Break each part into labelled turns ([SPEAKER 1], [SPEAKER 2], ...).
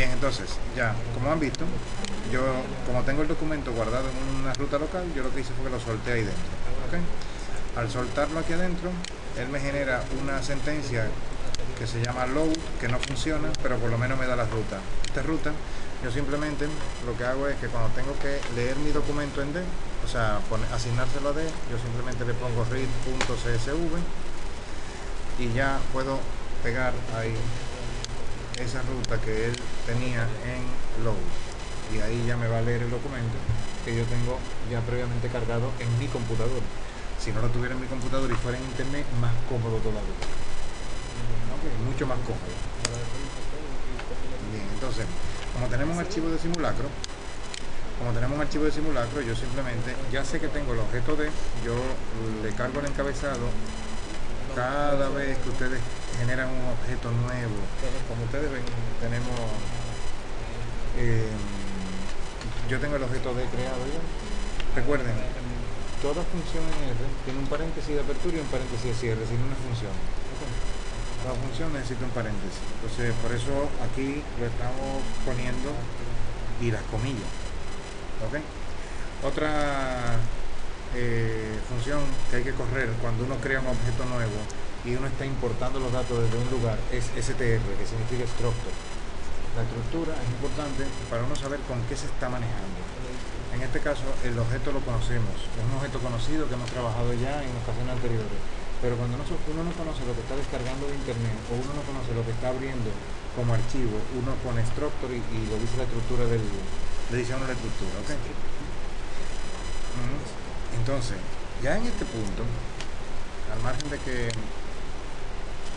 [SPEAKER 1] Bien, entonces, ya, como han visto, yo, como tengo el documento guardado en una ruta local, yo lo que hice fue que lo solté ahí dentro. ¿Ok? Al soltarlo aquí adentro, él me genera una sentencia que se llama load, que no funciona, pero por lo menos me da la ruta. Esta ruta, yo simplemente lo que hago es que cuando tengo que leer mi documento en D, o sea, asignárselo a D, yo simplemente le pongo read.csv y ya puedo pegar ahí esa ruta que él tenía en load, y ahí ya me va a leer el documento que yo tengo ya previamente cargado en mi computador. Si no lo tuviera en mi computador y fuera en internet, más cómodo todavía. Okay, mucho más cómodo. Bien, entonces, como tenemos un archivo de simulacro, yo simplemente, ya sé que tengo el objeto D, yo le cargo el encabezado cada vez que ustedes generan un objeto nuevo. Como ustedes ven, tenemos yo tengo el objeto D creado ya. Recuerden, toda función en R tiene un paréntesis de apertura y un paréntesis de cierre, sin una función. La función necesita un paréntesis, entonces por eso aquí lo estamos poniendo y las comillas. ¿Ok? Otra función que hay que correr cuando uno crea un objeto nuevo y uno está importando los datos desde un lugar es str, que significa structure. La estructura es importante para uno saber con qué se está manejando. En este caso el objeto lo conocemos, es un objeto conocido que hemos trabajado ya en ocasiones anteriores, pero cuando uno no conoce lo que está descargando de internet o uno no conoce lo que está abriendo como archivo, uno pone structure y lo dice la estructura le dice a uno la estructura, ¿ok? Entonces, ya en este punto, al margen de que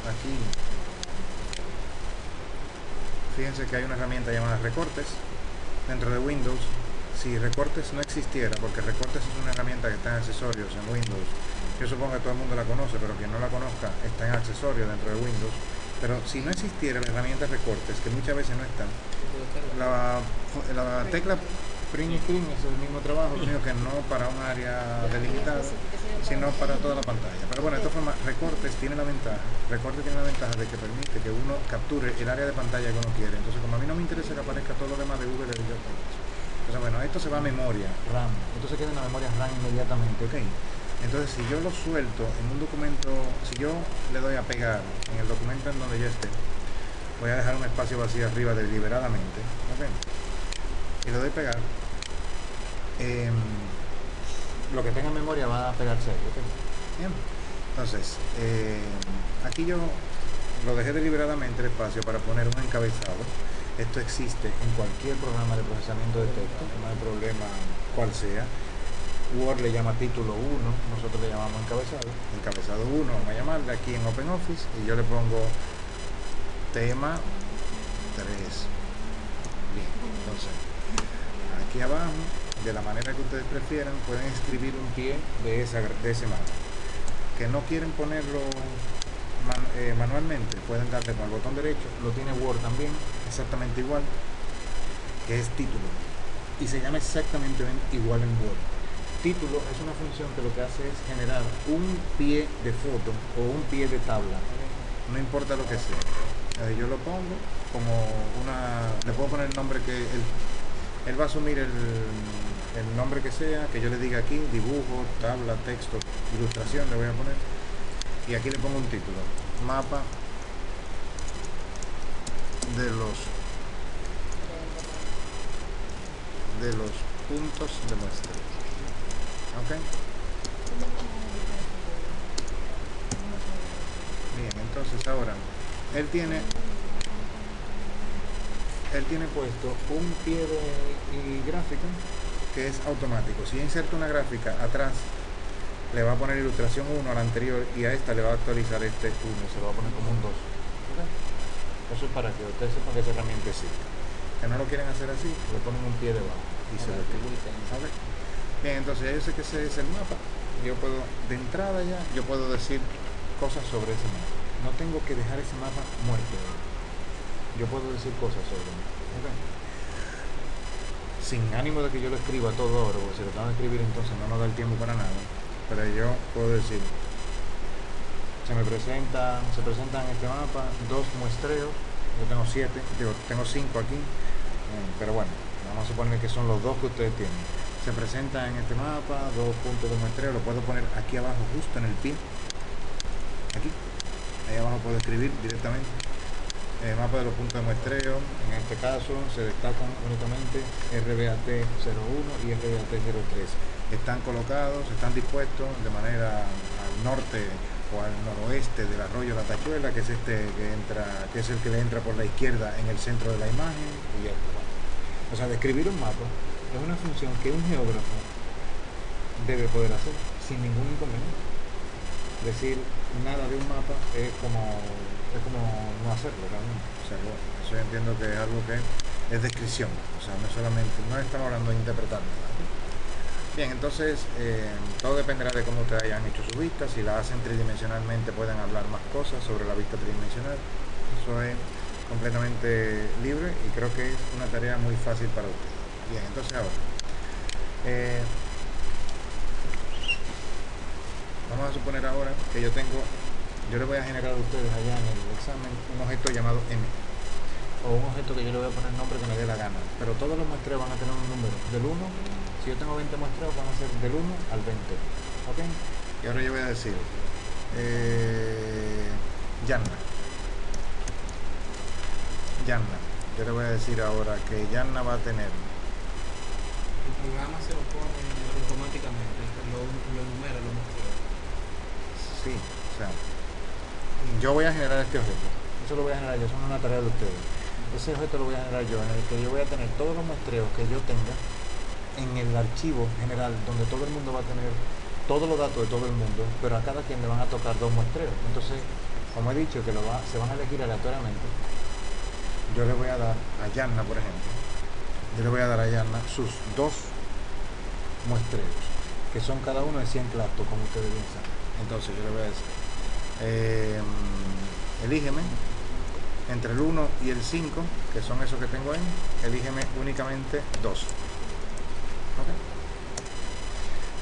[SPEAKER 1] aquí, fíjense que hay una herramienta llamada recortes dentro de Windows. Si recortes no existiera, porque recortes es una herramienta que está en accesorios en Windows, yo supongo que todo el mundo la conoce, pero quien no la conozca está en accesorios dentro de Windows. Pero si no existiera la herramienta recortes, que muchas veces no están, la tecla print y screen es el mismo trabajo, sino que no para un área delimitada, sino para toda la pantalla. Pero bueno, de todas formas, recortes tiene la ventaja de que permite que uno capture el área de pantalla que uno quiere. Entonces, como a mí no me interesa que aparezca todo lo demás de Google, entonces bueno, esto se va a memoria RAM, entonces queda en la memoria RAM inmediatamente, ¿ok? Entonces, si yo lo suelto en un documento, si yo le doy a pegar en el documento en donde yo esté, voy a dejar un espacio vacío arriba deliberadamente, ¿ok? Y le doy pegar, lo que tenga en memoria va a pegarse ahí, ¿ok? Bien. Entonces, aquí yo lo dejé deliberadamente el espacio para poner un encabezado. Esto existe en cualquier programa de procesamiento de texto, no hay problema cual sea. Word le llama título 1, nosotros le llamamos encabezado 1, vamos a llamarle aquí en OpenOffice, y yo le pongo tema 3. Bien, entonces aquí abajo, de la manera que ustedes prefieran, pueden escribir un pie de ese mapa. Que no quieren ponerlo manualmente, pueden darle con el botón derecho, lo tiene Word también, exactamente igual, que es título, y se llama exactamente igual en Word. Título es una función que lo que hace es generar un pie de foto o un pie de tabla, no importa lo que sea. Yo lo pongo como le puedo poner el nombre que él va a asumir, el nombre que sea, que yo le diga aquí, dibujo, tabla, texto, ilustración, le voy a poner, y aquí le pongo un título, mapa de los puntos de muestra. ¿Ok? Bien, entonces ahora él tiene puesto un pie de gráfica que es automático. Si inserta una gráfica atrás, le va a poner ilustración 1 a la anterior, y a esta le va a actualizar este 1, se lo va a poner como un 2. ¿Okay? Eso es para que ustedes sepan que esa herramienta existe. Que no lo quieren hacer así, le ponen un pie debajo y se lo ¿sabe? Bien, entonces ya yo sé que ese es el mapa. Yo puedo, de entrada ya, yo puedo decir cosas sobre ese mapa. No tengo que dejar ese mapa muerto. Yo puedo decir cosas sobre él. ¿Okay? Sin ánimo de que yo lo escriba todo ahora, porque si lo tengo que escribir entonces no nos da el tiempo para nada. Pero yo puedo decir, se presentan en este mapa dos muestreos Yo tengo 7, digo, tengo 5 aquí, pero bueno, vamos a suponer que son los 2 que ustedes tienen. Se presenta en este mapa, 2 puntos de muestreo, lo puedo poner aquí abajo justo en el pin, aquí, ahí abajo puedo escribir directamente. El mapa de los puntos de muestreo, en este caso se destacan únicamente RBAT01 y RBAT03. Están colocados, están dispuestos de manera al norte o al noroeste del arroyo La Tachuela, que es este que entra, que es el que le entra por la izquierda en el centro de la imagen. Y o sea, describir un mapa es una función que un geógrafo debe poder hacer sin ningún inconveniente. Decir nada de un mapa es como no hacerlo realmente. O sea, eso yo entiendo que es algo que es descripción, o sea, no solamente, no estamos hablando de interpretar nada. Bien, entonces todo dependerá de cómo ustedes hayan hecho su vista. Si la hacen tridimensionalmente pueden hablar más cosas sobre la vista tridimensional. Eso es completamente libre y creo que es una tarea muy fácil para ustedes. Bien, entonces ahora vamos a suponer ahora que yo le voy a generar a ustedes allá en el examen un objeto llamado M, o un objeto que yo le voy a poner el nombre que me dé la gana, pero todos los muestreos van a tener un número del 1, si yo tengo 20 muestreos van a ser del 1 al 20, ¿ok? Y ahora yo voy a decir Yanna, yo le voy a decir ahora que Yanna va a tener,
[SPEAKER 2] el programa se lo pone automáticamente, lo numera, lo muestra.
[SPEAKER 1] sí, o sea, yo voy a generar este objeto, eso lo voy a generar yo, eso no es una tarea de ustedes. Ese objeto lo voy a generar yo, en el que yo voy a tener todos los muestreos que yo tenga en el archivo general, donde todo el mundo va a tener todos los datos de todo el mundo, pero a cada quien le van a tocar 2 muestreos. Entonces, como he dicho, que se van a elegir aleatoriamente, yo le voy a dar a Yanna, por ejemplo, yo le voy a dar a Yanna sus 2 muestreos, que son cada uno de 100 claptos, como ustedes bien saben. Entonces yo le voy a decir, elígeme entre el 1 y el 5, que son esos que tengo ahí, elígeme únicamente 2. ¿Okay?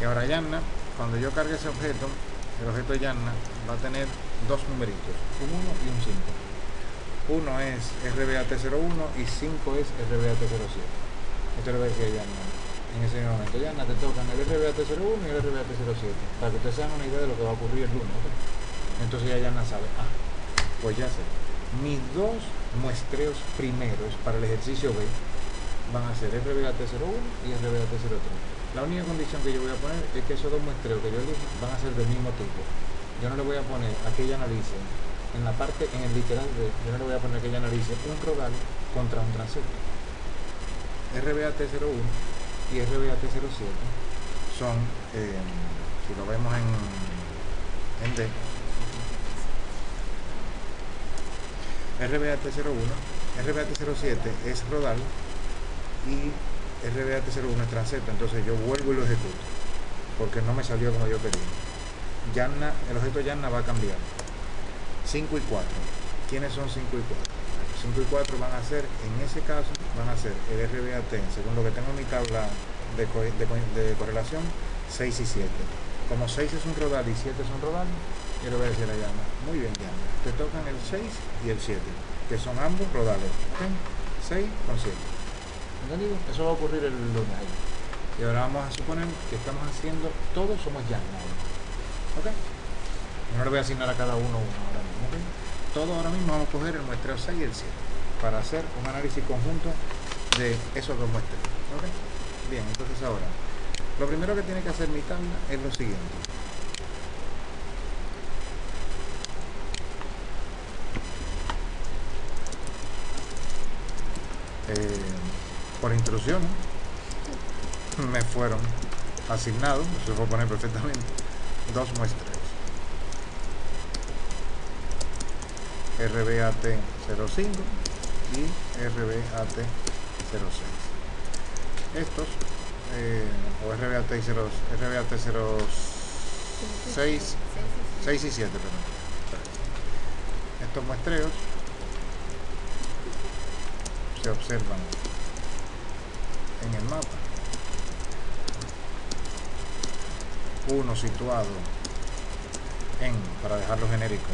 [SPEAKER 1] Y ahora Yanna, cuando yo cargue ese objeto, el objeto Yanna va a tener 2 numeritos, un 1 y un 5. 1 es RBAT01 y 5 es RBAT07. Esto le voy a decir a Yanna en ese momento. Yanna, te tocan el RBAT01 y el RBAT07, para que ustedes se hagan una idea de lo que va a ocurrir el 1. ¿Okay? Entonces ya Yanna sabe, pues ya sé, mis 2 muestreos primeros para el ejercicio B van a ser RBAT01 y RBAT03. La única condición que yo voy a poner es que esos 2 muestreos que yo elija van a ser del mismo tipo. Yo no le voy a poner a que ella analice en la parte, en el literal B, yo no le voy a poner que ella analice un rodal contra un transepto. RBAT01 y RBAT07 son, si lo vemos en D, RBAT07 es rodal y RBAT01 es transepto. Entonces yo vuelvo y lo ejecuto porque no me salió como yo quería. Yanna, el objeto Yanna va a cambiar 5 y 4. ¿Quiénes son 5 y 4? 5 y 4 van a ser, en ese caso, van a ser el RBAT, según lo que tengo en mi tabla de correlación, 6 y 7. Como 6 es un rodal y 7 es un rodal, yo le voy a decir a Yanna, muy bien Yanna, te tocan el 6 y el 7, que son ambos rodales, ¿okay? 6 con 7. ¿Entendido? Eso va a ocurrir el lunes ahí. Y ahora vamos a suponer que estamos haciendo, todos somos Yanna, ¿ok? Yo no le voy a asignar a cada uno ahora mismo, ¿ok? Todos ahora mismo vamos a coger el muestreo 6 y el 7 para hacer un análisis conjunto de esos 2 muestreos, ¿ok? Bien, entonces ahora, lo primero que tiene que hacer mi tabla es lo siguiente. Por instrucción me fueron asignados, se puede poner perfectamente, 2 muestreos. RBAT05 y RBAT06. Estos, o RBAT06, 6 y 7, perdón. Estos muestreos se observan en el mapa. Uno situado para dejarlo genérico,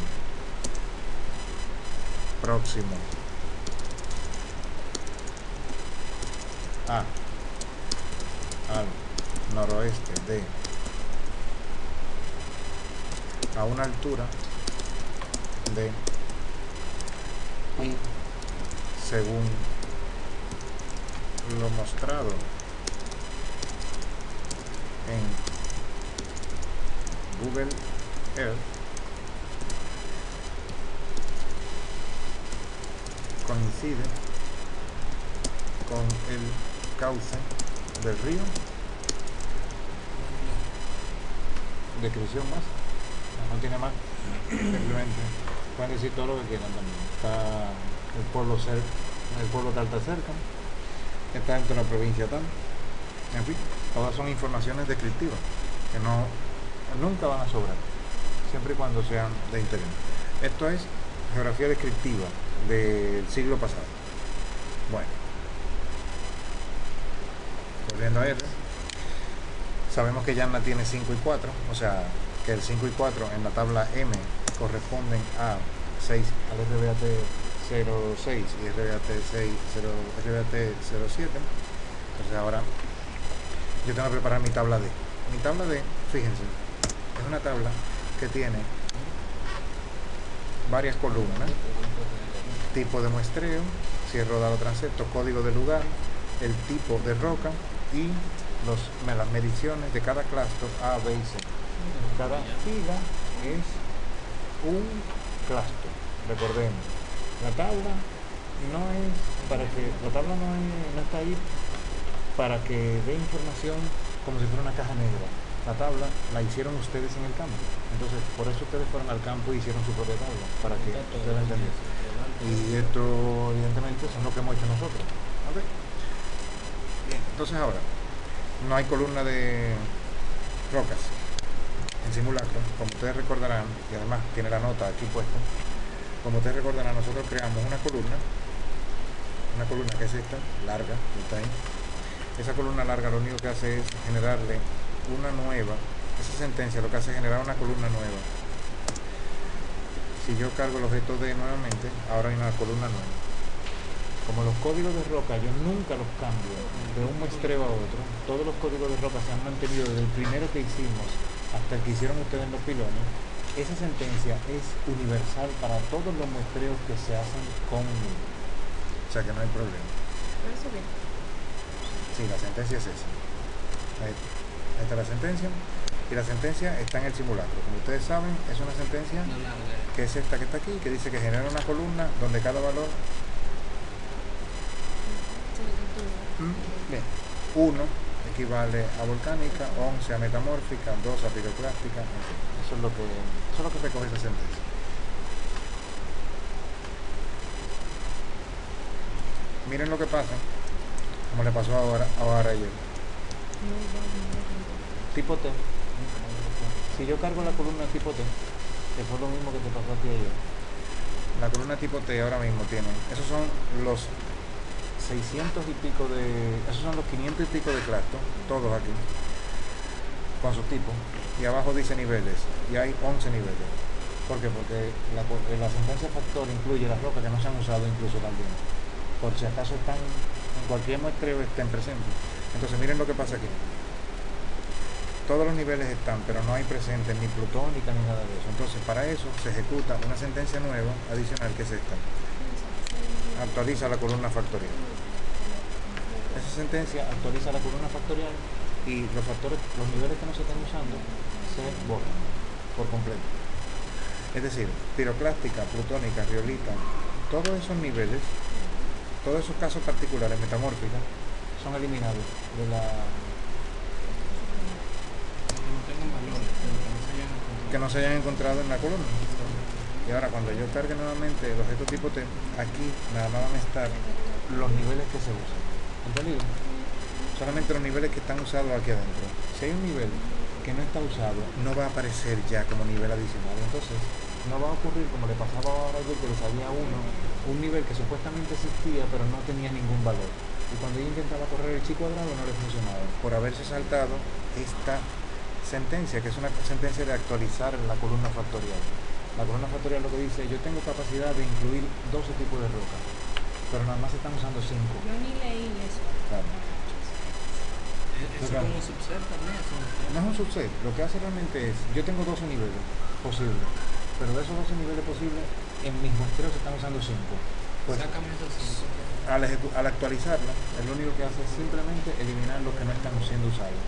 [SPEAKER 1] próximo al noroeste de a una altura de y según lo mostrado en Google Earth coincide con el cauce del río. Descripción más, no tiene más, simplemente pueden decir todo lo que quieran también. Está el pueblo tal está cerca, está dentro de la provincia tal, en fin, todas son informaciones descriptivas que nunca van a sobrar, siempre y cuando sean de interés. Esto es geografía descriptiva del siglo pasado. Bueno, volviendo a R, sabemos que Yanna tiene 5 y 4, o sea que el 5 y 4 en la tabla M corresponden a 6 al RBAT 06 y RBAT 07. Entonces ahora yo tengo que preparar mi tabla D. Mi tabla D, fíjense, es una tabla que tiene varias columnas: tipo de muestreo, si es rodado transepto, código de lugar, el tipo de roca y las mediciones de cada clúster A, B y C. Cada fila es un clúster. Recordemos, la tabla no está ahí para que dé información como si fuera una caja negra. La tabla la hicieron ustedes en el campo. Entonces, por eso ustedes fueron al campo y hicieron su propia tabla, para que ustedes la entendiesen. Y esto, evidentemente, son lo que hemos hecho nosotros. ¿Okay? Bien, entonces ahora, no hay columna de rocas en simulacro, como ustedes recordarán, y además tiene la nota aquí puesta. Como ustedes recordarán, nosotros creamos una columna que es esta, larga, que está ahí. Esa columna larga lo único que hace es generarle una nueva, esa sentencia lo que hace es generar una columna nueva. Si yo cargo el objeto D nuevamente, ahora hay una columna nueva. Como los códigos de roca yo nunca los cambio de un muestreo a otro, todos los códigos de roca se han mantenido desde el primero que hicimos hasta el que hicieron ustedes en los pilones. Esa sentencia es universal para todos los muestreos que se hacen conmigo. O sea que no hay problema. Sí, la sentencia es esa. Ahí está la sentencia. Y la sentencia está en el simulacro. Como ustedes saben, es una sentencia que es esta que está aquí, que dice que genera una columna donde cada valor... Bien, 1 equivale a volcánica, 11 a metamórfica, 2 a piroclástica, en fin, eso es lo que recoge esa sentencia. Miren lo que pasa, como le pasó ahora ayer. Tipo T. Si yo cargo la columna tipo T, que fue lo mismo que te pasó a ti ayer, la columna tipo T ahora mismo tiene, esos son los 600 y pico esos son los 500 y pico de clúster, todos aquí, con sus tipos, y abajo dice niveles, y hay 11 niveles. ¿Por qué? Porque la sentencia factor incluye las rocas que no se han usado incluso también, por si acaso están, en cualquier muestreo estén presentes. Entonces miren lo que pasa aquí. Todos los niveles están, pero no hay presentes ni plutónica ni nada de eso. Entonces para eso se ejecuta una sentencia nueva adicional, que es esta. Actualiza la columna factorial. Esa sentencia actualiza la columna factorial y los niveles que no se están usando se borran por completo. Es decir, piroclástica, plutónica, riolita, todos esos niveles, todos esos casos particulares, metamórficas, son eliminados de la... que no se hayan encontrado en la columna. Y ahora cuando yo cargue nuevamente el objeto tipo T, aquí nada más van a estar los niveles que se usan. ¿Entendido? Solamente los niveles que están usados aquí adentro. Si hay un nivel que no está usado, no va a aparecer ya como nivel adicional. Entonces no va a ocurrir como le pasaba ahora ayer, que le salía un nivel que supuestamente existía pero no tenía ningún valor. Y cuando yo intentaba correr el chi cuadrado no le funcionaba, por haberse saltado esta sentencia, que es una sentencia de actualizar la columna factorial. La columna factorial lo que dice, yo tengo capacidad de incluir 12 tipos de roca, pero nada más se están usando 5.
[SPEAKER 3] Yo ni leí eso.
[SPEAKER 1] Claro.
[SPEAKER 2] Eso es como un subset también, eso
[SPEAKER 1] No es un subset, lo que hace realmente es, yo tengo 12 niveles posibles, pero de esos 12 niveles posibles, en mis muestreos se están usando 5. Pues
[SPEAKER 2] sácame esos 5.
[SPEAKER 1] al actualizarla, el único que hace es simplemente eliminar los que no están siendo usados.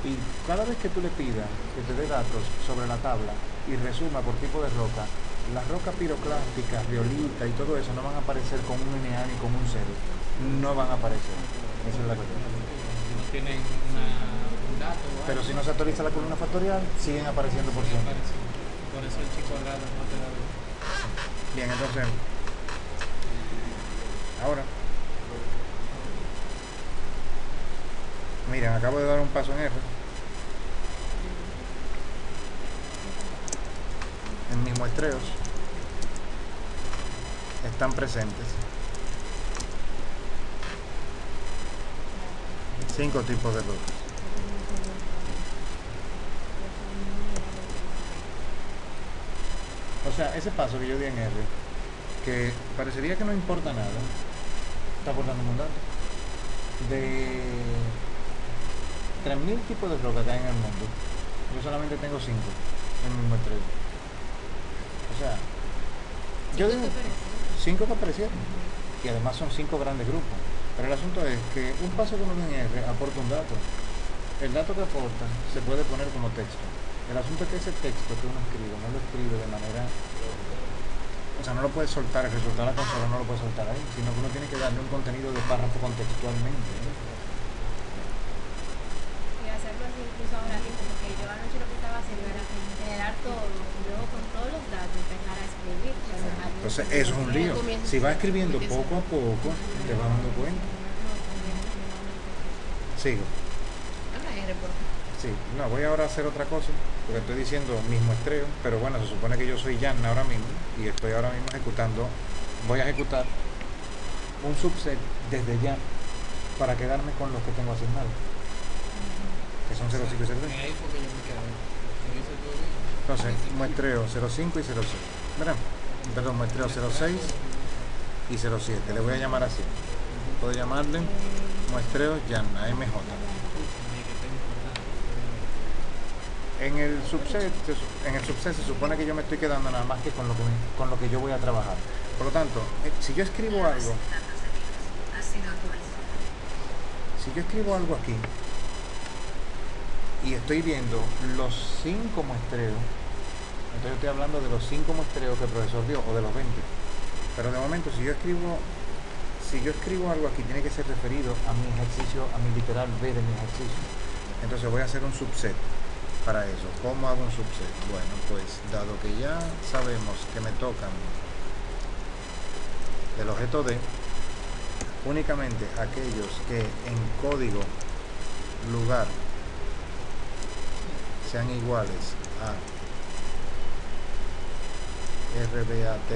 [SPEAKER 1] Y cada vez que tú le pidas que te dé datos sobre la tabla y resuma por tipo de roca, las rocas piroclásticas, riolita y todo eso no van a aparecer con un NA ni con un 0. No van a aparecer. Esa es la cuestión.
[SPEAKER 2] No tienen un dato.
[SPEAKER 1] Pero si no se actualiza la columna factorial, siguen apareciendo por siempre.
[SPEAKER 2] Por eso el chico cuadrado no te da.
[SPEAKER 1] Bien, entonces, ahora, miren, acabo de dar un paso en R. En mis muestreos están presentes 5 tipos de rocas. O sea, ese paso que yo di en R, que parecería que no importa nada, está aportando un dato. De 3000 tipos de rocas que hay en el mundo, yo solamente tengo 5 en mi muestreo. O sea, yo digo 5 que aparecieron, y además son 5 grandes grupos. Pero el asunto es que un paso como en R aporta un dato. El dato que aporta se puede poner como texto. El asunto es que ese texto que uno escribe no lo escribe de manera, o sea, no lo puede soltar, resultar la consola no lo puede soltar ahí, sino que uno tiene que darle un contenido de párrafo contextualmente.
[SPEAKER 3] Y hacerlo así incluso ahora mismo, porque yo anoche lo que estaba haciendo era generar todo, y luego con todos los datos empezar a escribir.
[SPEAKER 1] Entonces eso es un lío. Si vas escribiendo poco a poco, te vas dando cuenta. Sigo. Sí, no, voy ahora a hacer otra cosa, porque estoy diciendo mis muestreos, pero bueno, se supone que yo soy Jan ahora mismo, y estoy ahora mismo ejecutando, voy a ejecutar un subset desde ya, para quedarme con los que tengo asignados, que son 05 y 06.
[SPEAKER 2] Ahí fue que yo me quedé.
[SPEAKER 1] Entonces, muestreo 05 y 06, ¿verdad? Perdón, muestreo 06 y 07, le voy a llamar así. Puedo llamarle muestreo Jan, MJ. En el subset se supone que yo me estoy quedando nada más que con lo que yo voy a trabajar. Por lo tanto, si yo escribo algo aquí y estoy viendo los 5 muestreos, entonces yo estoy hablando de los 5 muestreos que el profesor dio, o de los 20. Pero de momento, si yo escribo algo aquí, tiene que ser referido a mi ejercicio, a mi literal B de mi ejercicio. Entonces voy a hacer un subset para eso. ¿Cómo hago un subset? Bueno, pues dado que ya sabemos que me tocan del objeto D, únicamente aquellos que en código lugar sean iguales a RBAT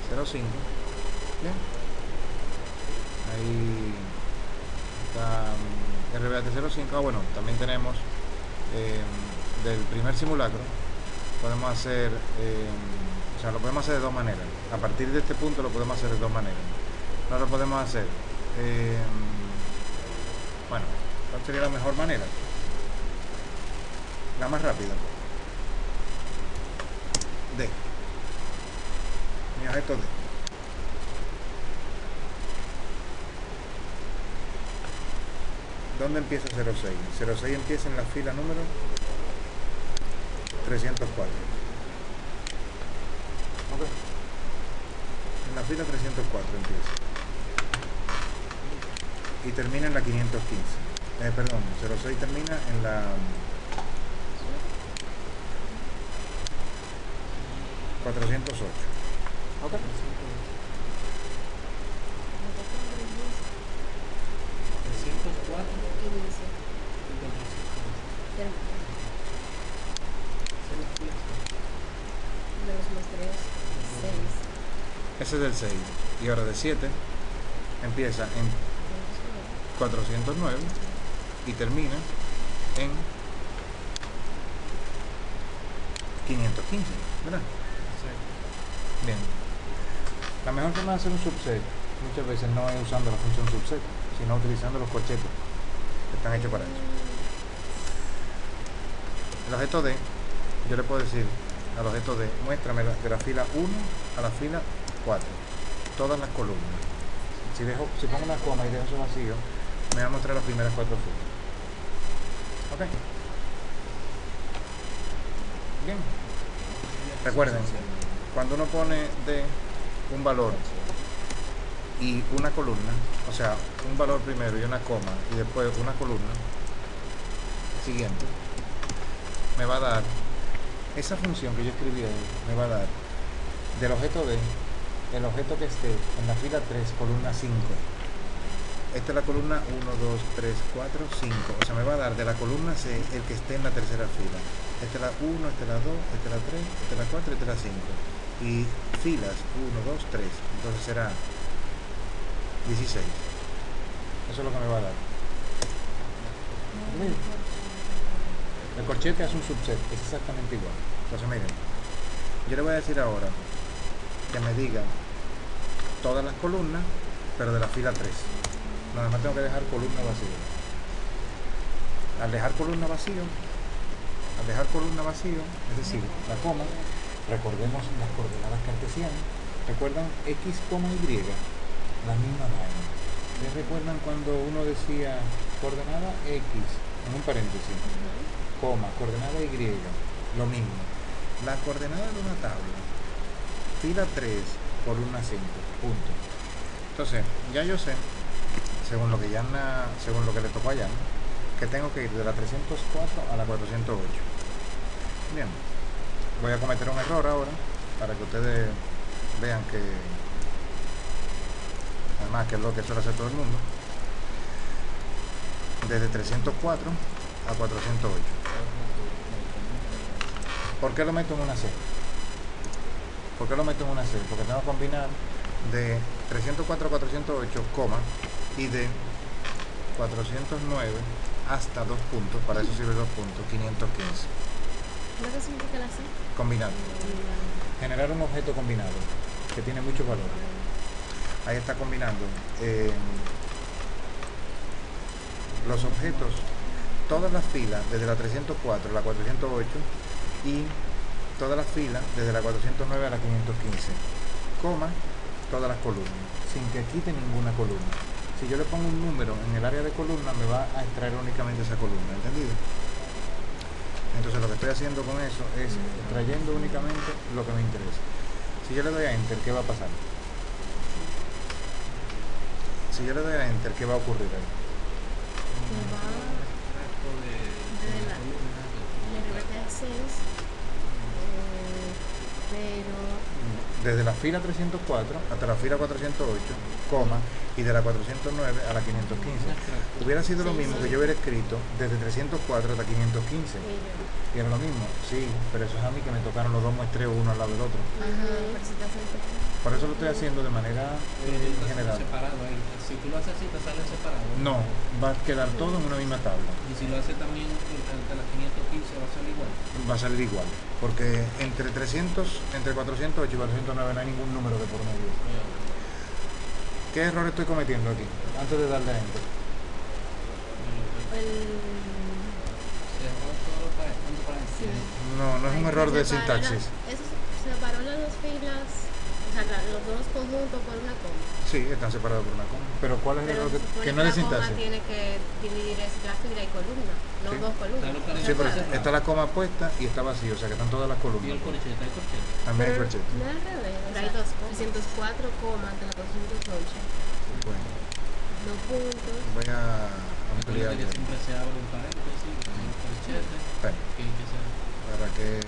[SPEAKER 1] 05. Bien, ahí está RBAT 05. Bueno, también tenemos del primer simulacro, podemos hacer o sea, lo podemos hacer de dos maneras. A partir de este punto lo podemos hacer de dos maneras. No lo podemos hacer bueno, ¿cuál sería la mejor manera? La más rápida. D. Mi objeto D. ¿Dónde empieza 06? 06 empieza en la fila número 304. Okay. En la fila 304 empieza. Y termina en la 515. Perdón, 06 termina en la 408. Okay. Ese es del 6. Y ahora de 7 empieza en 409 y termina en 515, ¿verdad? Bien. La mejor forma de hacer un subset muchas veces no es usando la función subset, sino utilizando los corchetes que están hechos para eso. El objeto D, yo le puedo decir al objeto D, muéstrame de la fila 1 a la fila 4, todas las columnas. Si pongo una coma y dejo eso vacío, me va a mostrar las primeras 4 filas. Ok. Bien. Recuerden, cuando uno pone de un valor y una columna, o sea, un valor primero y una coma y después una columna siguiente, me va a dar esa función que yo escribí ahí, me va a dar del objeto D, el objeto que esté en la fila 3, columna 5. Esta es la columna 1, 2, 3, 4, 5. O sea, me va a dar de la columna C el que esté en la tercera fila. Esta es la 1, esta es la 2, esta es la 3, esta es la 4, esta es la 5. Y filas 1, 2, 3. Entonces será 16. Eso es lo que me va a dar. Miren. El corchete hace un subset, es exactamente igual. Entonces miren, yo le voy a decir ahora que me diga todas las columnas, pero de la fila 3. Nada más tengo que dejar columna vacía. Al dejar columna vacío, es decir, la coma, recordemos las coordenadas cartesianas, recuerdan X, Y, la misma vaina. ¿Les recuerdan cuando uno decía coordenada X, en un paréntesis, coma, coordenada Y, lo mismo? La coordenada de una tabla, fila 3, columna 5, punto. Entonces, ya yo sé, según lo que le tocó a Yana, que tengo que ir de la 304 a la 408. Bien, voy a cometer un error ahora, para que ustedes vean que, además que es lo que suele hacer todo el mundo, desde 304 a 408. ¿Por qué lo meto en una C? ¿Por qué lo meto en una C? Porque tengo que combinar de 304 a 408, coma, y de 409 hasta 2 puntos, para eso sirve 2 puntos, 515.
[SPEAKER 3] ¿Qué significa la C?
[SPEAKER 1] Combinado. Generar un objeto combinado, que tiene muchos valores. Ahí está combinando los objetos, todas las filas, desde la 304 a la 408, y todas las filas, desde la 409 a la 515, coma, todas las columnas, sin que quite ninguna columna. Si yo le pongo un número en el área de columna, me va a extraer únicamente esa columna, ¿entendido? Entonces lo que estoy haciendo con eso es extrayendo únicamente lo que me interesa. Si yo le doy a Enter, ¿qué va a pasar? Si yo le doy a Enter, ¿qué va a ocurrir ahí? Desde la fila 304 hasta la fila 408, coma, y de la 409 a la 515. Hubiera sido lo mismo que yo hubiera escrito desde 304 hasta 515. Y era lo mismo, sí, pero eso es a mí que me tocaron los dos muestreos uno al lado del otro. Por eso lo estoy haciendo de manera general.
[SPEAKER 2] Separado ahí. Si tú lo haces así, te sale separado.
[SPEAKER 1] No, va a quedar todo en una misma tabla.
[SPEAKER 2] Y si lo haces también de las 515, va a salir igual.
[SPEAKER 1] Va a salir igual, porque entre 408 y 409 no hay ningún número de por medio. ¿Qué error estoy cometiendo aquí? Antes de darle a Enter. No, no es un error de sintaxis.
[SPEAKER 3] Eso separó las dos filas, o sea, los dos conjuntos por una coma.
[SPEAKER 1] Sí, están separados por una coma. Pero ¿cuál es el error? Que no es de
[SPEAKER 3] la coma
[SPEAKER 1] sintaxis.
[SPEAKER 3] tiene que dividir la fila y columna, no
[SPEAKER 1] Sí.
[SPEAKER 3] dos columnas.
[SPEAKER 1] Sí, pero está la coma puesta y está vacío, o sea que están todas las
[SPEAKER 2] Y
[SPEAKER 1] columnas.
[SPEAKER 2] el corchete, hay corchete.
[SPEAKER 1] También hay
[SPEAKER 3] Pero
[SPEAKER 1] corchete.
[SPEAKER 3] no al revés, o sea, hay dos comas. 304 comas de la 208.
[SPEAKER 1] Bueno,
[SPEAKER 3] Dos puntos.
[SPEAKER 1] voy a ampliar
[SPEAKER 2] Que siempre se abre un paréntesis, un corchete,
[SPEAKER 1] Espera,
[SPEAKER 2] que se
[SPEAKER 1] para que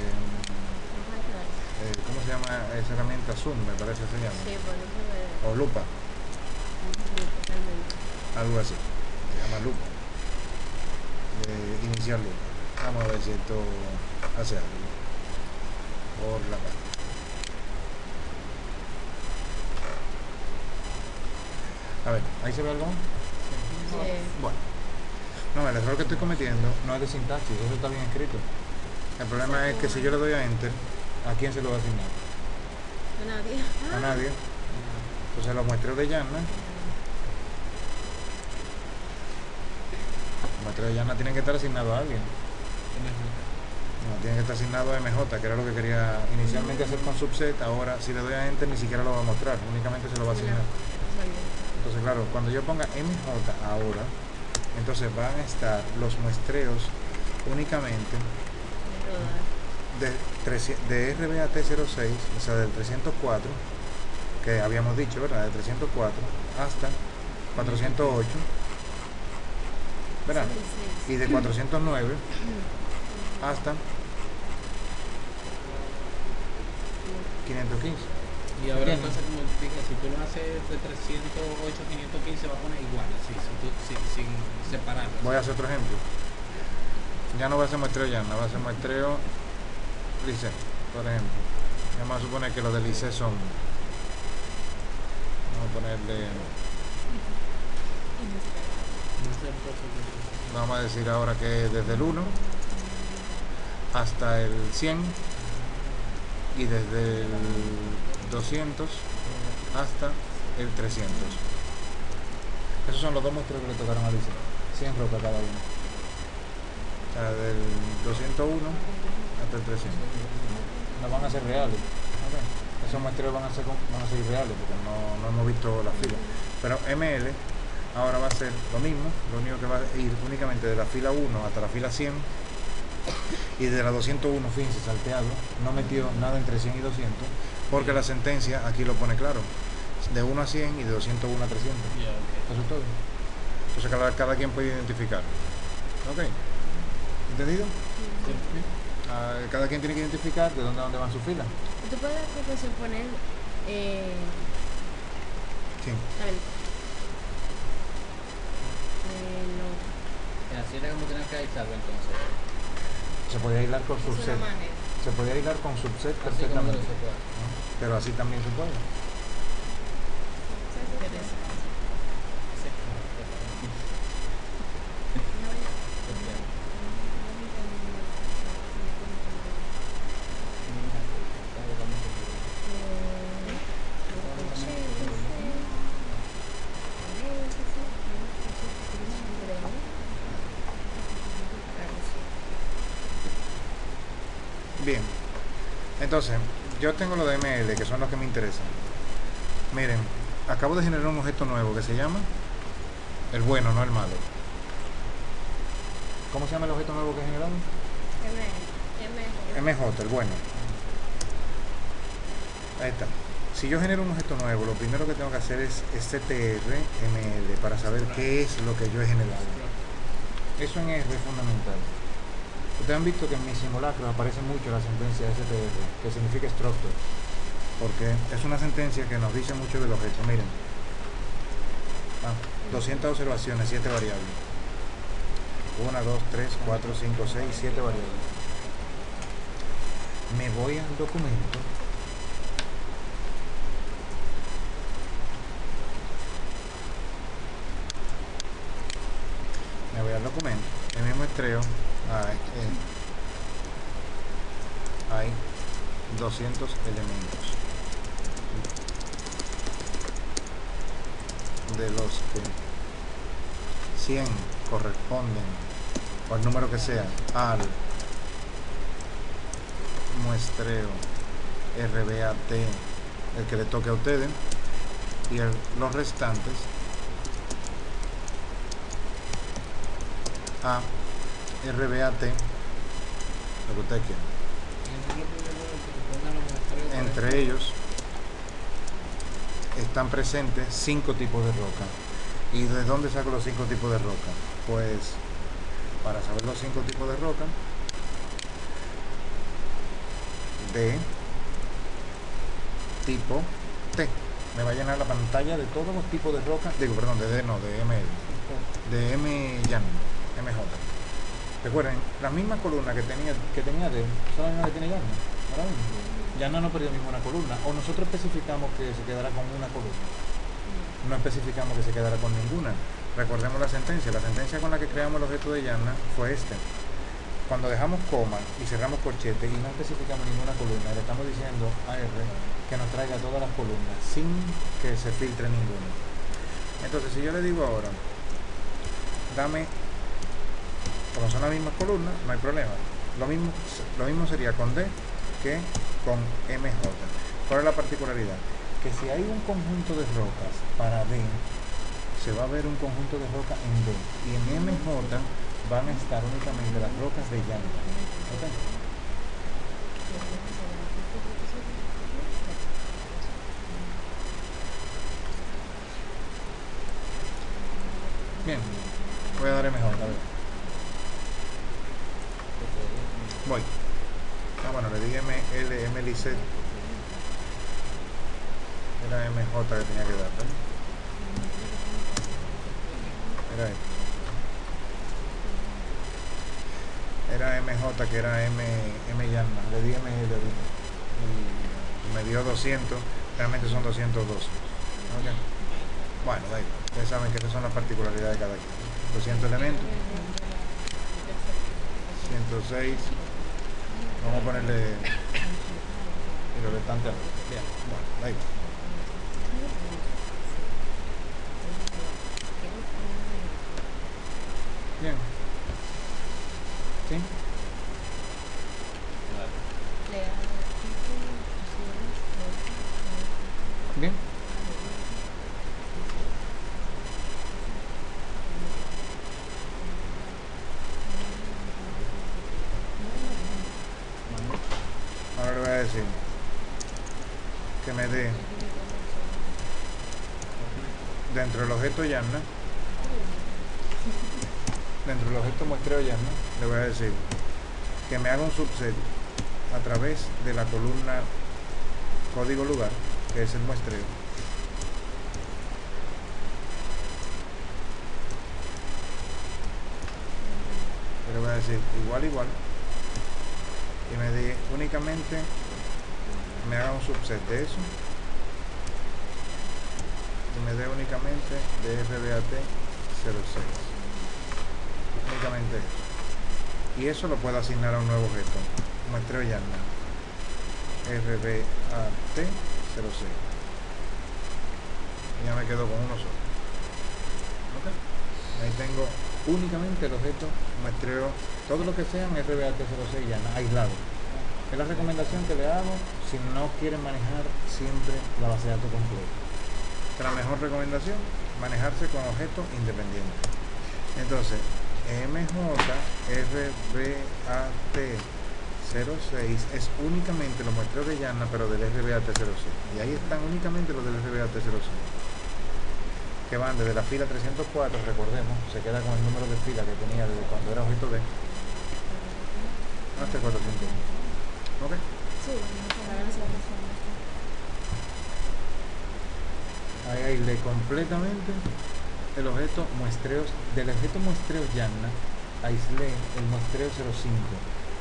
[SPEAKER 1] ¿cómo se llama esa herramienta? Zoom, me parece que se llama.
[SPEAKER 3] Sí, por eso de...
[SPEAKER 1] O lupa,
[SPEAKER 3] totalmente.
[SPEAKER 1] algo así. Se llama lupa. Iniciar lupa. Vamos a ver si esto hace algo. Por la parte. A ver, ¿ahí se ve algo?
[SPEAKER 3] Sí.
[SPEAKER 1] Bueno. No, el error que estoy cometiendo no es de sintaxis, eso está bien escrito. El problema es que si yo le doy a Enter, ¿a quién se lo va a asignar?
[SPEAKER 3] A nadie.
[SPEAKER 1] A nadie. Entonces los muestreos de Yanna, tienen que estar asignados a alguien. No, tienen que estar asignados a MJ, que era lo que quería inicialmente hacer con subset. Ahora si le doy a enter ni siquiera lo va a mostrar, únicamente se lo va a asignar. Entonces claro, cuando yo ponga MJ ahora, entonces van a estar los muestreos únicamente de RBAT06, o sea del 304, que habíamos dicho, ¿verdad? De 304 hasta 408, ¿verdad? Y de 409 hasta 515.
[SPEAKER 2] Y ahora entonces, como dije, si tú lo haces de 308 a 515 va a poner igual, así, sin separarlo.
[SPEAKER 1] Voy a hacer otro ejemplo. Ya no va a ser muestreo Yanna, va a ser muestreo Lice, por ejemplo. Vamos a suponer que los de Lice son, vamos a ponerle, vamos a decir ahora que desde el 1 hasta el 100 y desde el 200 hasta el 300. Esos son los dos muestreos que le tocaron a Lice, 100 rocas cada uno. O sea, del 201 hasta el 300. No van a ser reales. Okay. Esos muestreos van a ser irreales porque no hemos visto la fila. Pero ML ahora va a ser lo mismo, lo único que va a ir únicamente de la fila 1 hasta la fila 100 y de la 201, fíjense, salteado, no metió nada entre 100 y 200 porque la sentencia aquí lo pone claro, de 1 a 100 y de 201 a 300. Eso es todo. Entonces cada quien puede identificar. ¿Ok? ¿Entendido?
[SPEAKER 2] Sí.
[SPEAKER 1] Cada quien tiene que identificar de dónde van sus filas.
[SPEAKER 3] Tú puedes, profesor, poner
[SPEAKER 1] Sí.
[SPEAKER 2] Así era como tener que aislarlo entonces.
[SPEAKER 1] Se podía hilar con subset. Se podía hilar con subset perfectamente. Pero así también se puede. Bien, entonces yo tengo los de ML que son los que me interesan. Miren, acabo de generar un objeto nuevo que se llama el bueno, no el malo. ¿Cómo se llama el objeto nuevo que he generado? MJ, el bueno. Ahí está. Si yo genero un objeto nuevo, lo primero que tengo que hacer es strml para saber qué es lo que yo he generado. Eso en R es fundamental. Ustedes han visto que en mis simulacros aparece mucho la sentencia STR, que significa structure, porque es una sentencia que nos dice mucho del objeto. Miren, 200 observaciones, 7 variables. 1, 2, 3, 4, 5, 6, 7 variables. Me voy al documento. En mi muestreo hay 200 elementos, de los que 100 corresponden, o el número que sea, al muestreo RBAT, el que le toque a ustedes, y los restantes a RBAT, lo que ustedes quieran. Entre ellos están presentes 5 tipos de roca. ¿Y de dónde saco los 5 tipos de roca? Pues para saber los 5 tipos de roca, de tipo T, me va a llenar la pantalla de todos los tipos de roca, de ML, de MJ. Recuerden, la misma columna que tenía D, son las mismas que tiene Yanna. Ahora mismo, Yanna no perdió ninguna columna, o nosotros especificamos que se quedará con una columna. No especificamos que se quedará con ninguna. Recordemos la sentencia con la que creamos el objeto de Yanna fue este. cuando dejamos coma y cerramos corchete y no especificamos ninguna columna, le estamos diciendo a R que nos traiga todas las columnas sin que se filtre ninguna. Entonces, si yo le digo ahora, dame, como son las mismas columnas, no hay problema. Lo mismo sería con D que con MJ. ¿Cuál es la particularidad? Que si hay un conjunto de rocas para D, se va a ver un conjunto de rocas en D, y en MJ van a estar únicamente las rocas de llanta. ¿Okay? Bien, voy a dar MJ, a ver. Voy. Bueno, le di MLZ. Era MJ que tenía que dar, ¿vale? Era esto. Era MJ, que era M llama, le di ML ahorita y me dio 200, realmente son 212. ¿Okay? Bueno, da igual. Ustedes saben que estas son las particularidades de cada quien. 200 elementos, 106, vamos a ponerle y lo restante. Bien, bueno, da igual. Bien. ¿Sí? Bien. Ahora le voy a decir que me dé dentro del objeto YAML, dentro del objeto muestreo YAML, le voy a decir que me haga un subset a través de la columna código lugar, que es el muestreo, le voy a decir igual y me dé únicamente, me haga un subset de eso y me dé únicamente de RBAT06, únicamente eso, y eso lo puedo asignar a un nuevo objeto, muestreo YAML RBAT06, y ya me quedo con uno solo. ¿Okay? Ahí tengo únicamente el objeto muestreo, todo lo que sean RBAT06 YAML aislado. Es la recomendación que le hago si no quieren manejar siempre la base de datos completa. La mejor recomendación, manejarse con objetos independientes. Entonces, MJRBAT06 es únicamente los muestreos de YAML, pero del RBAT06. Y ahí están únicamente los del RBAT06, que van desde la fila 304, recordemos, se queda con el número de fila que tenía desde cuando era objeto D, hasta el 401. ¿Ok?
[SPEAKER 3] Sí,
[SPEAKER 1] Ahí aislé completamente el objeto muestreos. Del objeto muestreos YAML aislé el muestreo 05,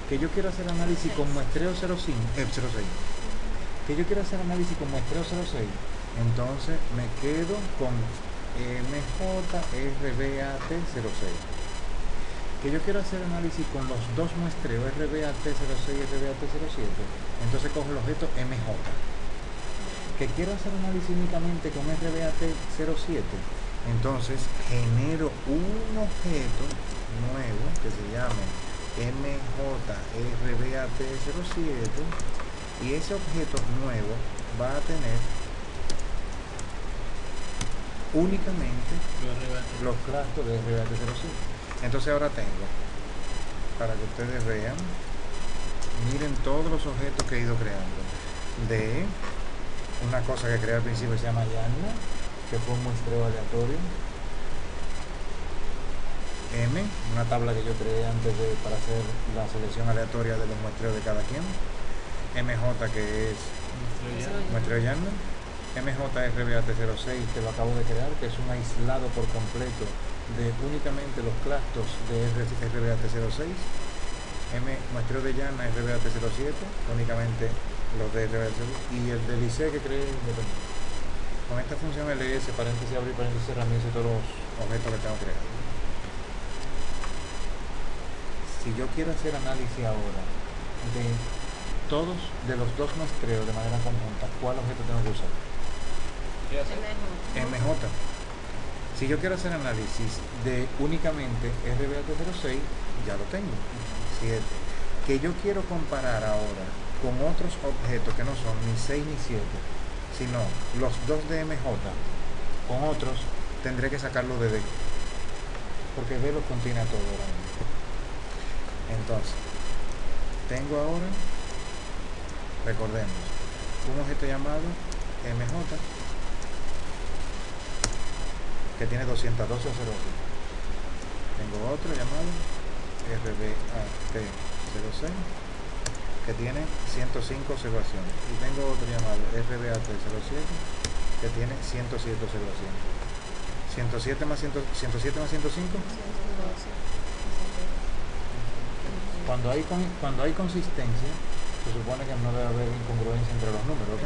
[SPEAKER 1] que yo quiero hacer análisis con muestreo 06, que yo quiero hacer análisis con muestreo 06, entonces me quedo con MJRBAT06. Que yo quiero hacer análisis con los dos muestreos RBAT06 y RBAT07, entonces cojo el objeto MJ. Que quiero hacer análisis únicamente con RBAT07, entonces genero un objeto nuevo que se llame MJRBAT07, y ese objeto nuevo va a tener únicamente los clusters de RBAT07. Entonces ahora tengo, para que ustedes vean, miren todos los objetos que he ido creando. De una cosa que creé al principio que se llama YAML, que fue un muestreo aleatorio. M, una tabla que yo creé antes para hacer la selección aleatoria de los muestreos de cada quien. MJ, que es muestreo YAML. MJRBAT06, que lo acabo de crear, que es un aislado por completo de únicamente los clusters de RBAT06. Muestreo de YAML RBAT07, únicamente los de RBAT07, y el del IC que creé independiente. Con esta función ls, paréntesis, abrir paréntesis, cerrar, me dice todos los objetos que tengo creados. Si si yo quiero hacer análisis ahora de los dos muestreos de manera conjunta, ¿cuál objeto tengo que usar? MJ. Si yo quiero hacer análisis de únicamente RBAT06, ya lo tengo. 7. Que yo quiero comparar ahora con otros objetos que no son ni 6 ni 7, sino los dos de MJ con otros, tendré que sacarlo de D, porque D los contiene a todos ahora mismo. Entonces, tengo ahora, recordemos, un objeto llamado MJ que tiene 212 observaciones. Tengo otro llamado RBAT06 que tiene 105 observaciones. Y tengo otro llamado RBAT07 que tiene 107 observaciones. 107 más 105. Cuando hay consistencia, se supone que no debe haber incongruencia entre los números, ¿ok?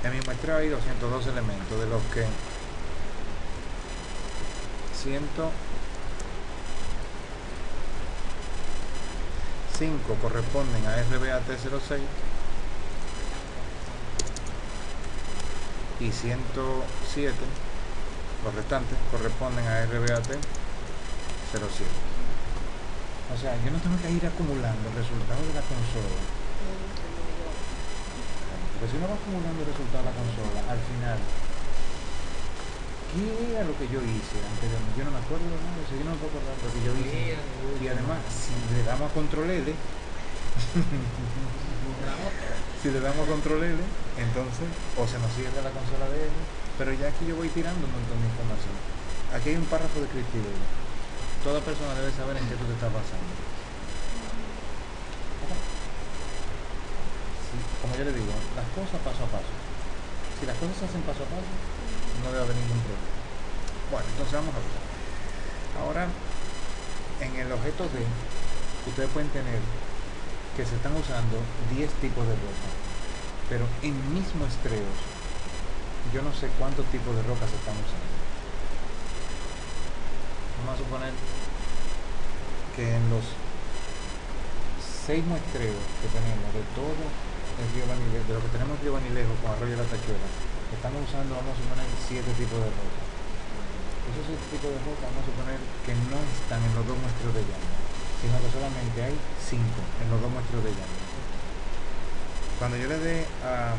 [SPEAKER 1] En mi muestra hay 202 elementos, de los que 105 corresponden a RBAT06 y 107, los restantes, corresponden a RBAT07. O sea, yo no tengo que ir acumulando resultados de la consola. Porque si uno va acumulando el resultado de la consola, al final, ¿qué era lo que yo hice anteriormente? Yo no me acuerdo de nada, yo no me puedo acordar de lo que yo hice. Y además, si le damos a control L, entonces, o se nos cierra la consola de L, pero ya aquí yo voy tirando un montón de información. Aquí hay un párrafo descriptivo. Toda persona debe saber en qué tú te estás basando. Como yo le digo, las cosas paso a paso. Si las cosas se hacen paso a paso, no debe haber ningún problema. Bueno, entonces vamos a ver. Ahora, en el objeto D, ustedes pueden tener que se están usando 10 tipos de roca, pero en mis muestreos, yo no sé cuántos tipos de roca se están usando. Vamos a suponer que en los 6 muestreos que tenemos de todo el río Banilejo, de lo que tenemos el río Banilejo con Arroyo de la Tachuela, estamos usando, vamos a suponer, 7 tipos de roca. Esos 7 tipos de roca vamos a suponer que no están en los 2 muestreos de llano, sino que solamente hay 5 en los 2 muestreos de llano. Cuando yo le dé a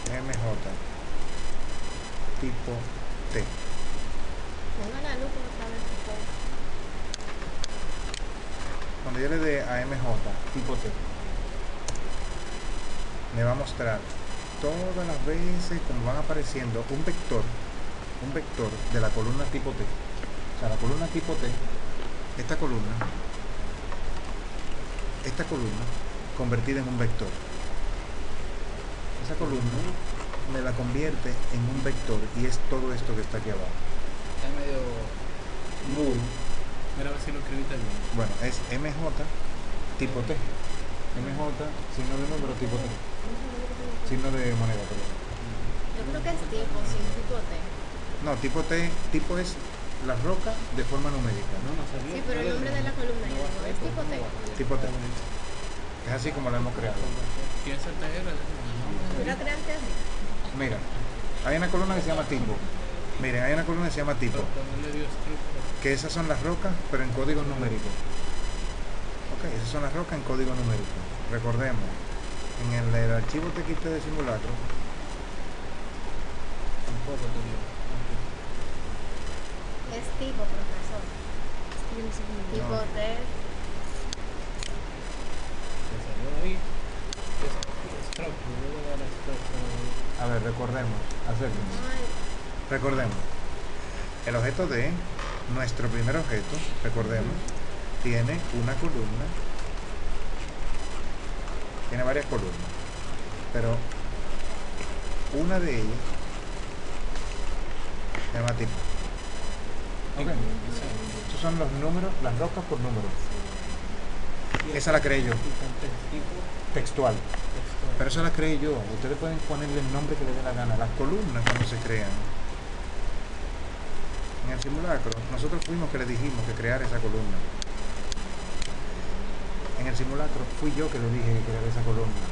[SPEAKER 1] MJ tipo T,
[SPEAKER 3] Ponga la luz otra vez, por favor.
[SPEAKER 1] cuando yo le dé a MJ tipo T, me va a mostrar todas las veces como van apareciendo un vector de la columna tipo T. O sea, la columna tipo T, esta columna convertida en un vector. Esa columna me la convierte en un vector y es todo esto que está aquí abajo.
[SPEAKER 2] Está medio nulo. Mira a ver si lo escribiste bien.
[SPEAKER 1] Bueno, es MJ tipo T. MJ, signo de número tipo T. Signo de moneda, perdón.
[SPEAKER 3] Yo creo que es tipo, sí, tipo T.
[SPEAKER 1] No, tipo T, tipo es la roca de forma numérica.
[SPEAKER 2] No, no salió.
[SPEAKER 3] Sí, pero el nombre de la columna
[SPEAKER 2] No
[SPEAKER 3] yo
[SPEAKER 2] va a
[SPEAKER 3] digo,
[SPEAKER 2] salir
[SPEAKER 3] es
[SPEAKER 2] porque
[SPEAKER 3] tipo T.
[SPEAKER 2] no va a salir.
[SPEAKER 1] Tipo T. Es así como lo hemos creado.
[SPEAKER 2] ¿Quién es el TR?
[SPEAKER 3] ¿Tú la creaste así?
[SPEAKER 1] Mira, hay una columna que se llama tipo. Miren, hay una columna que se llama tipo.
[SPEAKER 2] Ponerle dio structure.
[SPEAKER 1] Que esas son las rocas, pero en código numérico. Ok, esas son las rocas en código numérico. Recordemos, en el archivo TXT de simulacro,
[SPEAKER 2] Tampoco te dio.
[SPEAKER 3] Es tipo, profesor. Tipo
[SPEAKER 1] No.
[SPEAKER 3] T.
[SPEAKER 2] Te salió ahí. Structure. Yo voy a dar structure.
[SPEAKER 1] a ver, recordemos, acérquense.
[SPEAKER 3] Ay,
[SPEAKER 1] Recordemos, el objeto D, nuestro primer objeto, recordemos, tiene una columna, tiene varias columnas, pero una de ellas se llama tipo. Ok. Estos son los números, las rocas por números. Esa la creé yo,
[SPEAKER 2] Tipo
[SPEAKER 1] textual.
[SPEAKER 2] textual.
[SPEAKER 1] Pero eso la creé yo. Ustedes pueden ponerle el nombre que les dé la gana. Las columnas cuando se crean en el simulacro, nosotros fuimos que le dijimos que creara esa columna. En el simulacro fui yo que le dije que creara esa columna.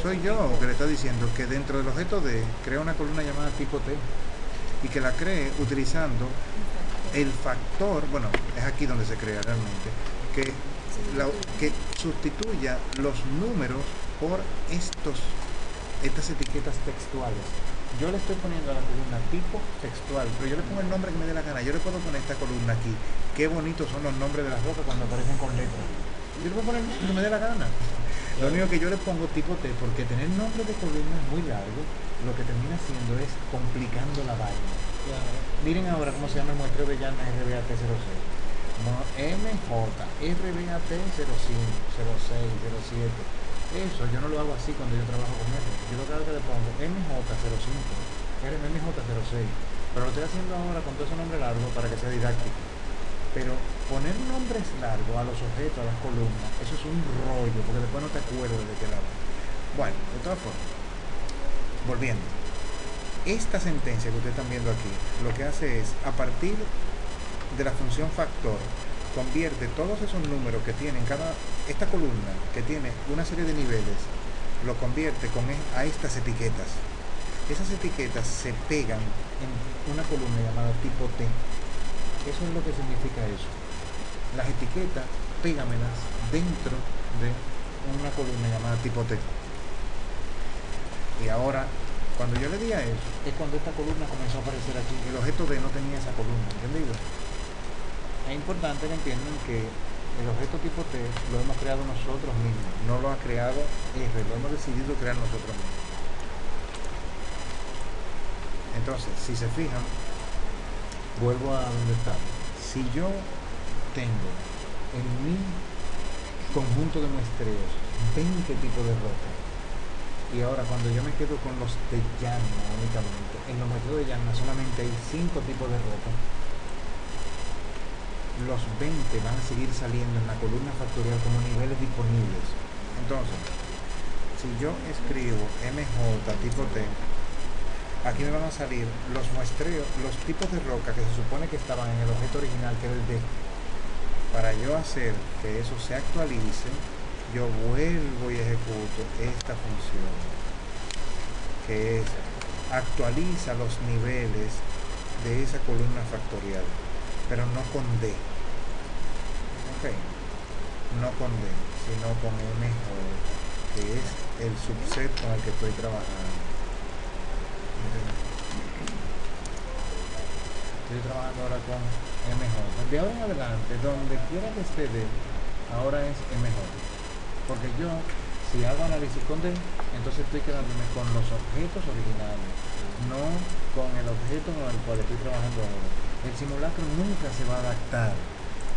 [SPEAKER 1] Soy yo que le está diciendo que dentro del objeto D crea una columna llamada tipo T y que la cree utilizando el factor, bueno, es aquí donde se crea realmente, que sustituya los números por estas etiquetas textuales. Yo le estoy poniendo a la columna tipo textual, pero yo le pongo el nombre que me dé la gana. Yo le puedo poner esta columna aquí. Qué bonitos son los nombres de las rocas cuando aparecen con letras. Yo le puedo poner lo que me dé la gana. Lo único que yo le pongo tipo T, porque tener nombre de columna es muy largo, lo que termina haciendo es complicando la vaina. Miren ahora cómo se llama el muestreo de llana RBAT06. MJ, RBAT 05, 06, 07. Eso yo no lo hago así cuando yo trabajo con él. Yo lo que hago es que le pongo MJ05, MJ06. Pero lo estoy haciendo ahora con todo ese nombre largo para que sea didáctico. Pero poner nombres largos a los objetos, a las columnas, eso es un rollo, porque después no te acuerdas de qué lado. Bueno, de todas formas, volviendo. Esta sentencia que ustedes están viendo aquí, lo que hace es, a partir de la función factor, convierte todos esos números que tienen esta columna, que tiene una serie de niveles, lo convierte a estas etiquetas. Esas etiquetas se pegan en una columna llamada tipo T. Eso es lo que significa eso. Las etiquetas, pégamelas dentro de una columna llamada tipo T. Y ahora, cuando yo le di a eso, es cuando esta columna comenzó a aparecer aquí. El objeto D no tenía esa columna, ¿entendido? Es importante que entiendan que el objeto tipo T lo hemos creado nosotros mismos, no lo ha creado R, lo hemos decidido crear nosotros mismos. Entonces, si se fijan, vuelvo a donde estamos. Si yo tengo en mi conjunto de muestreos 20 tipos de roca, y ahora cuando yo me quedo con los de llana únicamente, en los muestreos de llana solamente hay 5 tipos de roca, los 20 van a seguir saliendo en la columna factorial como niveles disponibles. Entonces, si yo escribo MJ tipo T, aquí me van a salir los muestreos, los tipos de roca que se supone que estaban en el objeto original, que era el D. Para yo hacer que eso se actualice, yo vuelvo y ejecuto esta función, que es actualiza los niveles de esa columna factorial, pero no con D. Ok, no con D, sino con MJ, que es el subset con el que estoy trabajando. Estoy trabajando ahora con MJ. De ahora en adelante, donde quiera que esté D, ahora es MJ. Porque yo, si hago análisis con D, entonces estoy quedándome con los objetos originales, no con el objeto con el cual estoy trabajando ahora. El simulacro nunca se va a adaptar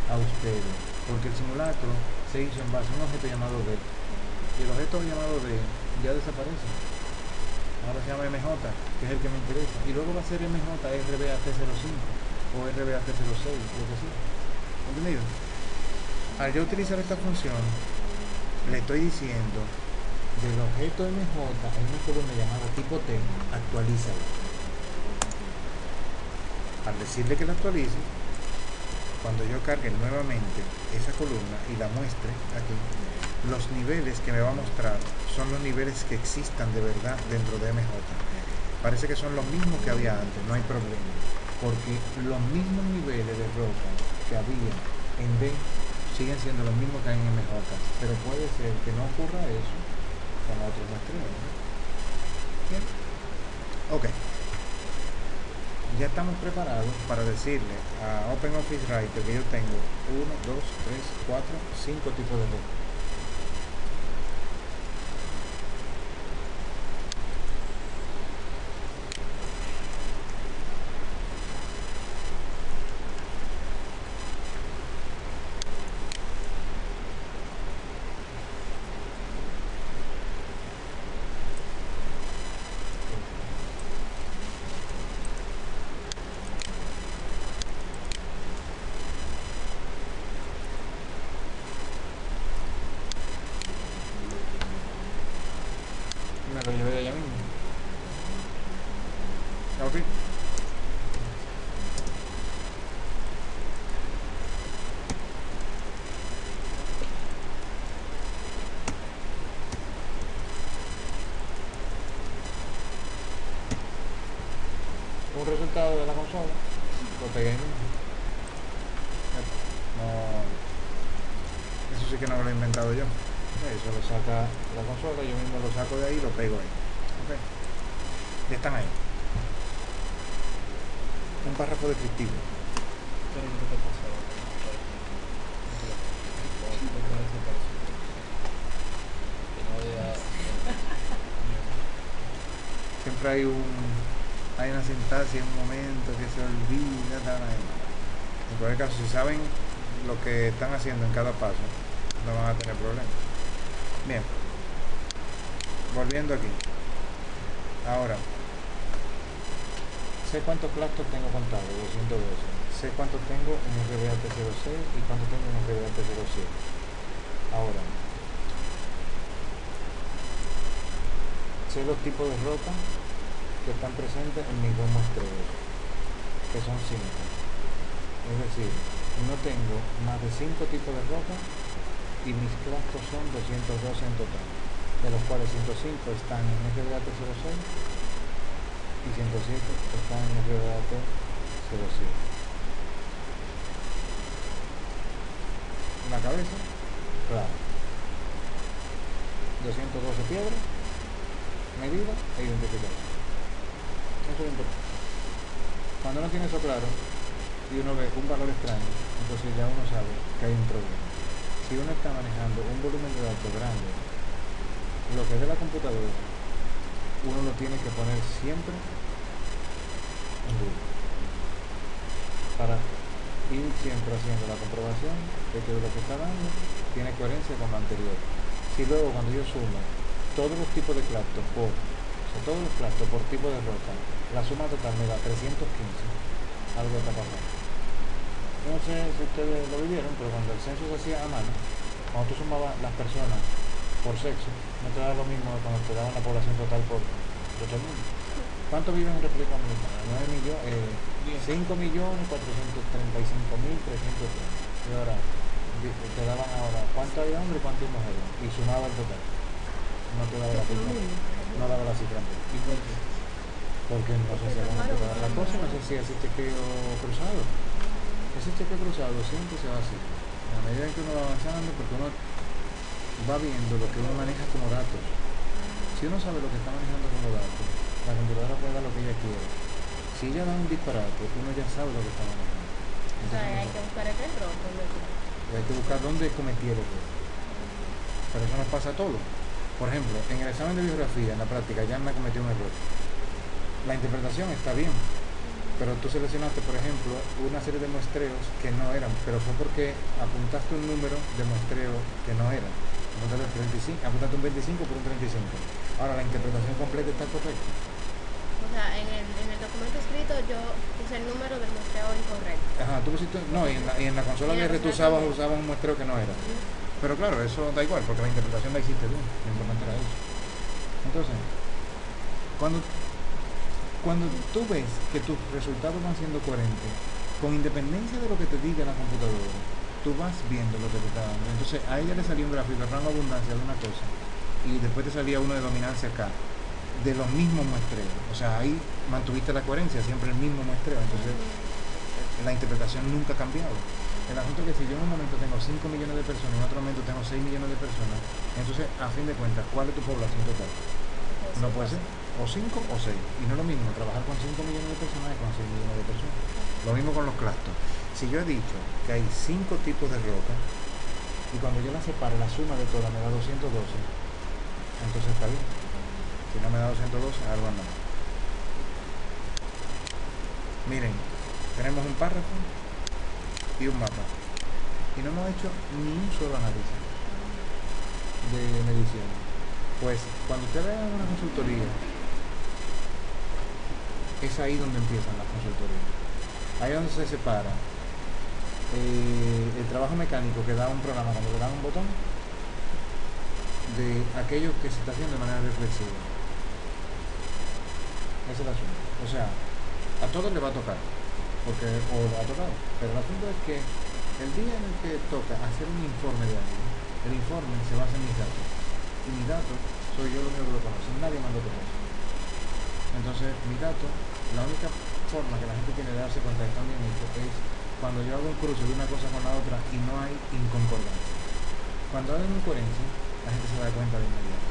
[SPEAKER 1] a ustedes, porque el simulacro se hizo en base a un objeto llamado D. Y el objeto llamado D ya desaparece. Ahora se llama MJ, que es el que me interesa. Y luego va a ser MJ RBAT05 o RBAT06, lo que sea. ¿Entendido? Al yo utilizar esta función, le estoy diciendo del objeto MJ hay una columna llamada tipo T, actualízala. Al decirle que la actualice, cuando yo cargue nuevamente esa columna y la muestre aquí, los niveles que me va a mostrar son los niveles que existan de verdad dentro de MJ. Parece que son los mismos que había antes, no hay problema, porque los mismos niveles de roca que había en D siguen siendo los mismos que hay en MJ, pero puede ser que no ocurra eso con otros muestreos. Bien. Ok. Ya estamos preparados para decirle a OpenOffice Writer que yo tengo 1, 2, 3, 4, 5 tipos de roca. me lo llevé de allá mismo. Ok. Un resultado de la consola, lo pegué ahí mismo. No, eso sí que no me lo he inventado yo. Eso lo saca la consola, yo mismo lo saco de ahí y lo pego ahí. Ok. Ya están ahí. Un párrafo descriptivo.
[SPEAKER 2] Pero yo te paso.
[SPEAKER 1] Siempre hay una sintaxis, un momento que se olvida, en cualquier caso, si saben lo que están haciendo en cada paso, no van a tener problemas. Bien, volviendo aquí. Ahora, sé cuántos platos tengo contados, 212. Sé cuántos tengo en RBAT06 y cuántos tengo en RBAT07. Ahora, sé los tipos de roca que están presentes en mis dos muestreos, que son 5. Es decir, no tengo más de 5 tipos de roca y mis clastos son 212 en total, de los cuales 105 están en RBAT06 y 107 están en RBAT07. La cabeza, claro. 212 piedras, medida e identificación. Eso es importante. Cuando uno tiene eso claro y uno ve un valor extraño, entonces ya uno sabe que hay un problema. Si uno está manejando un volumen de datos grande, lo que es de la computadora, uno lo tiene que poner siempre en duda para ir siempre haciendo la comprobación de que lo que está dando tiene coherencia con lo anterior. Si luego cuando yo sumo todos los tipos de clastos todos los clastos por tipo de roca, la suma total me da 315, algo está pasando. Yo no sé si ustedes lo vivieron, pero cuando el censo se hacía a mano, cuando tú sumabas las personas por sexo, no te da lo mismo que cuando te daban la población total por todo el mundo. ¿Cuántos viven en República Dominicana? 5.435.303. Y ahora, te daban ahora, ¿cuánto hay hombres y cuánto hay mujeres? Y sumaba el total. No te daba la cifra. No daba la cifra. Porque no sé si van a dar la cosa, no sé si ese chequeo cruzado. Ese chequeo cruzado siempre se va así. A medida que uno va avanzando, porque uno va viendo lo que uno maneja como datos. Si uno sabe lo que está manejando como datos, la computadora puede dar lo que ella quiere. Si ella da un disparate, uno ya sabe lo que está manejando.
[SPEAKER 3] O sea, hay que buscar el error.
[SPEAKER 1] Hay que buscar dónde cometí el error. Pero eso nos pasa a todos. Por ejemplo, en el examen de biografía, en la práctica, ya me cometió un error. La interpretación está bien, pero tú seleccionaste, por ejemplo, una serie de muestreos que no eran, pero fue porque apuntaste un número de muestreo que no era. Apuntaste un 25 por un 35. Ahora, la interpretación completa está correcta.
[SPEAKER 3] O sea, en el documento escrito yo puse el número del muestreo incorrecto.
[SPEAKER 1] Ajá, tú pusiste, no, y en la consola de tú usabas un muestreo que no era. Pero claro, eso da igual, porque la interpretación la hiciste tú. Lo importante era eso. Entonces, cuando tú ves que tus resultados van siendo coherentes, con independencia de lo que te diga la computadora, tú vas viendo lo que te está dando. Entonces, a ella le salió un gráfico de rango de abundancia de una cosa, y después te salía uno de dominancia acá, de los mismos muestreos. O sea, ahí mantuviste la coherencia, siempre el mismo muestreo. Entonces, la interpretación nunca ha cambiado. El asunto es que si yo en un momento tengo 5 millones de personas y en otro momento tengo 6 millones de personas, entonces, a fin de cuentas, ¿cuál es tu población total? No puede ser o 5 o 6. Y no es lo mismo trabajar con 5 millones de personas que con 6 millones de personas. Lo mismo con los clastos. Si yo he dicho que hay 5 tipos de roca, y cuando yo la separo, la suma de todas me da 212, entonces está bien. Si no me da 212, algo anda mal. Miren, tenemos un párrafo y un mapa. Y no hemos hecho ni un solo análisis de medición. Pues cuando ustedes vean una consultoría, es ahí donde empiezan las consultorías. Ahí es donde se separa el trabajo mecánico que da un programa cuando le dan un botón de aquello que se está haciendo de manera reflexiva. Ese es el asunto. O sea, a todos les va a tocar, porque o le ha tocado. Pero el asunto es que el día en el que toca hacer un informe de algo, el informe se basa en mis datos. Y mis datos soy yo lo único que lo conoce, nadie más lo conoce. Entonces, mis datos, la única forma que la gente tiene de darse cuenta de que están bien hechos es cuando yo hago un cruce de una cosa con la otra y no hay inconcordancia. Cuando hay una incoherencia, la gente se da cuenta de inmediato.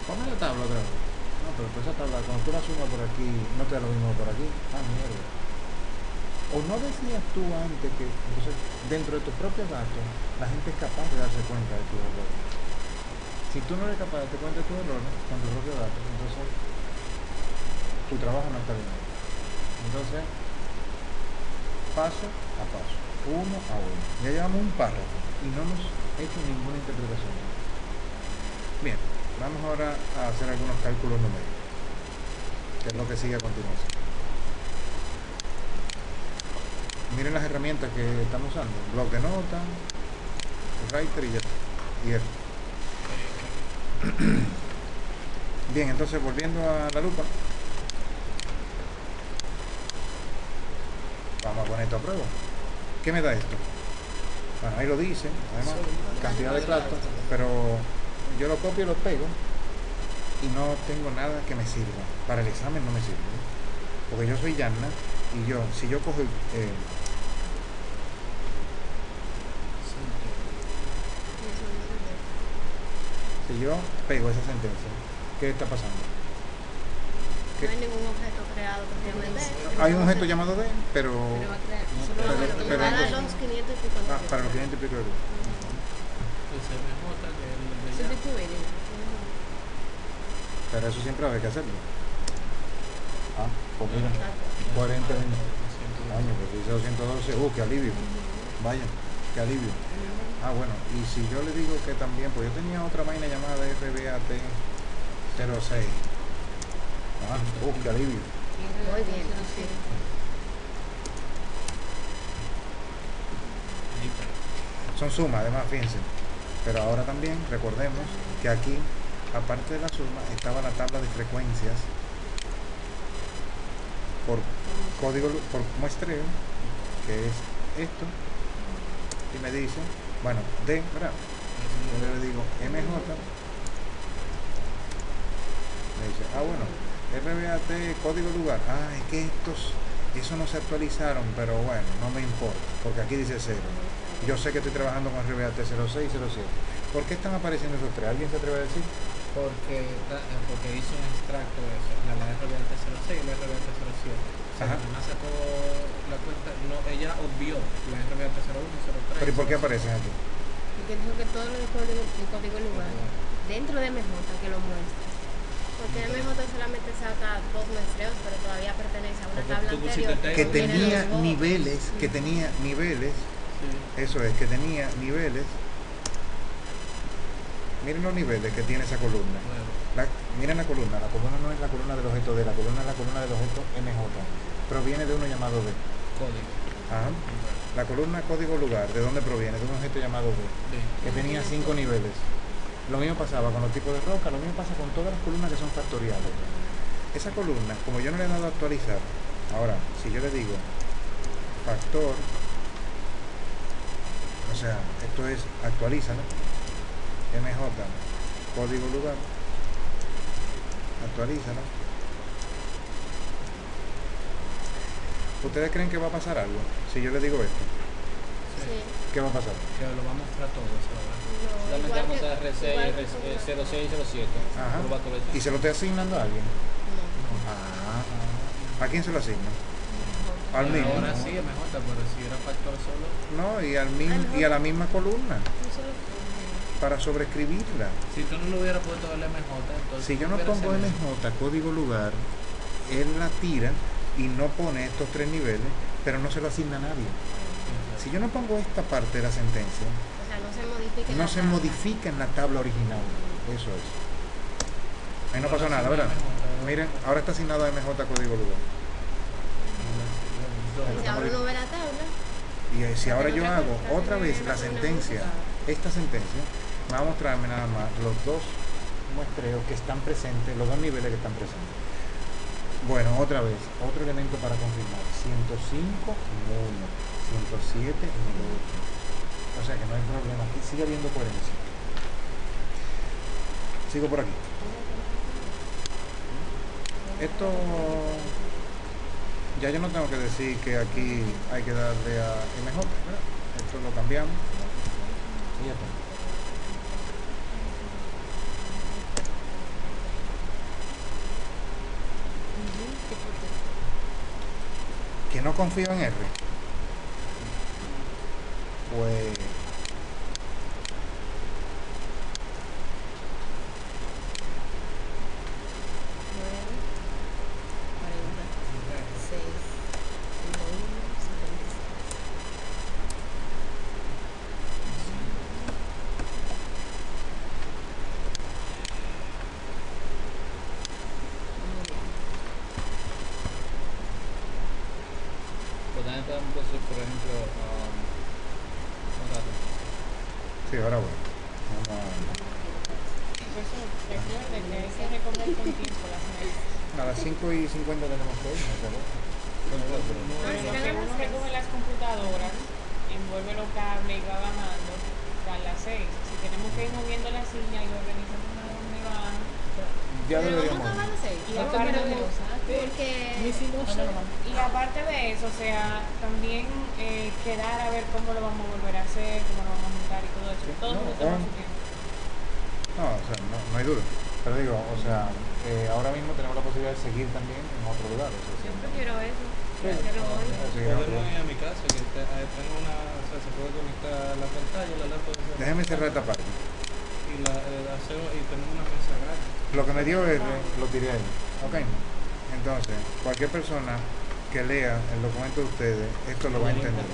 [SPEAKER 1] Ponme la tabla otra vez. No, pero pues esa tabla, cuando tú la sumas por aquí, no te da lo mismo por aquí. Ah, mierda. O no decías tú antes que, entonces, dentro de tus propios datos, la gente es capaz de darse cuenta de tus errores. Si tú no eres capaz de darte cuenta de tus errores con tus propios datos, entonces tu trabajo no está bien. Entonces, paso a paso, uno a uno. Ya llevamos un párrafo y no hemos hecho ninguna interpretación. Bien, vamos ahora a hacer algunos cálculos numéricos, que es lo que sigue a continuación. Miren las herramientas que estamos usando: bloc de notas, writer y ya está. Y esto. Bien, entonces volviendo a la lupa, vamos a poner esto a prueba. ¿Qué me da esto? Bueno, ahí lo dice, además, cantidad de platos, pero yo lo copio y lo pego y no tengo nada que me sirva. Para el examen no me sirve, ¿no? Porque yo soy Yanna y yo, si yo cojo si yo pego esa sentencia, ¿qué está pasando?
[SPEAKER 3] No hay ningún objeto creado que se llame D.
[SPEAKER 1] Hay un objeto llamado D, pero
[SPEAKER 3] Pero va a crear. Solo va a dar los 500 y pico.
[SPEAKER 1] para los 500 y pico euros.
[SPEAKER 2] El CMJ, que es el de
[SPEAKER 3] Sí,
[SPEAKER 2] ya.
[SPEAKER 3] sí, sí.
[SPEAKER 1] Pero eso siempre va a haber que hacerlo. Ah, pues mira, 40 años, pues dice 212, qué alivio. Vaya, qué alivio. Ah, bueno, y si yo le digo que también, pues yo tenía otra vaina llamada RBAT 06. Ah, qué alivio.
[SPEAKER 3] Muy bien, sí.
[SPEAKER 1] Son sumas, además, fíjense. Pero ahora también recordemos que aquí, aparte de la suma, estaba la tabla de frecuencias por código, por muestreo, que es esto, y me dice, bueno, D, ¿verdad? Yo le digo MJ, me dice, bueno, RBAT, código lugar, es que eso no se actualizaron, pero bueno, no me importa, porque aquí dice 0. Yo sé que estoy trabajando con RBAT 06 y 07. ¿Por qué están apareciendo esos tres? ¿Alguien se atreve a decir?
[SPEAKER 2] Porque hizo un extracto de eso, la RBAT 06 y la RBAT 07.
[SPEAKER 1] Ajá.
[SPEAKER 2] Además sacó la cuenta, no, ella obvió la RBAT 01 y 03.
[SPEAKER 1] ¿Pero y por qué aparecen aquí?
[SPEAKER 3] Porque dijo que todo lo del código lugar dentro de MJ que lo muestra. Porque MJ solamente saca 2 muestreos, pero todavía pertenece a una
[SPEAKER 2] Porque
[SPEAKER 3] tabla
[SPEAKER 2] tú
[SPEAKER 3] anterior.
[SPEAKER 2] pusiste
[SPEAKER 1] Que
[SPEAKER 2] Tiene
[SPEAKER 1] tenía
[SPEAKER 3] los
[SPEAKER 1] niveles, que tenía niveles,
[SPEAKER 2] Sí.
[SPEAKER 1] eso es, que tenía niveles. Miren los niveles que tiene esa columna.
[SPEAKER 2] Bueno,
[SPEAKER 1] Miren la columna no es la columna del objeto D, la columna es la columna del objeto MJ. Proviene de uno llamado D.
[SPEAKER 2] código.
[SPEAKER 1] Ajá. La columna código lugar, ¿de dónde proviene? De un objeto llamado D, que tenía 5 niveles. Lo mismo pasaba con los tipos de roca, lo mismo pasa con todas las columnas que son factoriales. Esa columna, como yo no le he dado a actualizar, ahora, si yo le digo factor, o sea, esto es actualízala, MJ, código lugar, actualízala. ¿Ustedes creen que va a pasar algo si yo le digo esto?
[SPEAKER 3] Sí.
[SPEAKER 1] ¿Qué va a pasar?
[SPEAKER 2] Que lo vamos a mostrar todo eso ahora.
[SPEAKER 3] No,
[SPEAKER 2] Solamente
[SPEAKER 3] igual
[SPEAKER 2] vamos
[SPEAKER 3] que-
[SPEAKER 2] a RC y
[SPEAKER 3] igual que
[SPEAKER 2] RC,
[SPEAKER 3] con la-
[SPEAKER 2] 06 y 07.
[SPEAKER 1] Ajá.
[SPEAKER 2] Lo va a actualizar.
[SPEAKER 1] ¿Y se lo estoy asignando a alguien?
[SPEAKER 3] No.
[SPEAKER 1] ¿A quién se lo asigna? Al mismo.
[SPEAKER 2] Ahora sí es mejor, pero si era factor solo.
[SPEAKER 1] No, y al mismo, y a la misma columna,
[SPEAKER 3] Eso lo
[SPEAKER 1] para sobreescribirla.
[SPEAKER 2] Si tú no lo hubieras puesto el MJ, entonces.
[SPEAKER 1] Si yo no
[SPEAKER 2] hubiera
[SPEAKER 1] pongo
[SPEAKER 2] sido-
[SPEAKER 1] MJ, código lugar, él la tira y no pone estos 3 niveles, pero no se lo asigna a nadie. Si yo no pongo esta parte de la sentencia,
[SPEAKER 3] O sea, no se modifica.
[SPEAKER 1] no se modifica en la tabla original. Eso es. Ahí no pasó nada, ¿verdad? Miren, ahora está asignado a MJ, código lugar.
[SPEAKER 3] Si ahora uno ve la tabla,
[SPEAKER 1] Y si ahora yo hago otra vez la sentencia, esta sentencia, me va a mostrarme nada más los 2 muestreos que están presentes, los 2 niveles que están presentes. Bueno, otra vez, otro elemento para confirmar. 105 en uno, 107 en el otro. O sea que no hay problema. Aquí sigue habiendo coherencia. Sigo por aquí. Esto ya yo no tengo que decir que aquí hay que darle a MJ, ¿verdad? Esto lo cambiamos y ya está. Que no confío en R, pues
[SPEAKER 2] Pues también podemos hacer, por ejemplo, un rato.
[SPEAKER 1] sí, ahora bueno. Vamos
[SPEAKER 4] Profesor, recuerde que hay que recoger con tiempo las mesas.
[SPEAKER 1] a las 5:50 tenemos que ir, ¿no?
[SPEAKER 4] Porque uno recoge las computadoras, envuelve los cables y va bajando para las 6. Si tenemos que ir moviendo la silla y organizando a dónde van,
[SPEAKER 1] Ya
[SPEAKER 3] Pero
[SPEAKER 1] deberíamos
[SPEAKER 3] vamos a acabar a las 6.
[SPEAKER 4] Y aparte de eso,
[SPEAKER 3] Porque
[SPEAKER 4] y aparte de eso, o sea, también quedar a ver cómo lo vamos a volver a hacer, cómo lo vamos a montar y todo eso. Todo
[SPEAKER 1] No,
[SPEAKER 4] eso toma su tiempo.
[SPEAKER 1] No, o sea, no hay duda. Pero digo, o sea, ahora mismo tenemos la posibilidad de seguir también en otro lugar. O sea,
[SPEAKER 3] yo prefiero eso.
[SPEAKER 1] Sí.
[SPEAKER 3] Hacerlo hoy.
[SPEAKER 1] seguir en otro
[SPEAKER 2] Podemos
[SPEAKER 1] lugar.
[SPEAKER 2] ir a mi casa, que tengo una, o sea, se puede conectar la pantalla, la laptop
[SPEAKER 1] Déjame cerrar esta parte.
[SPEAKER 2] y y tenemos una mesa grande.
[SPEAKER 1] Lo que me dio R, lo tiré ahí. Ok. Entonces, cualquier persona que lea el documento de ustedes, esto lo va a entender.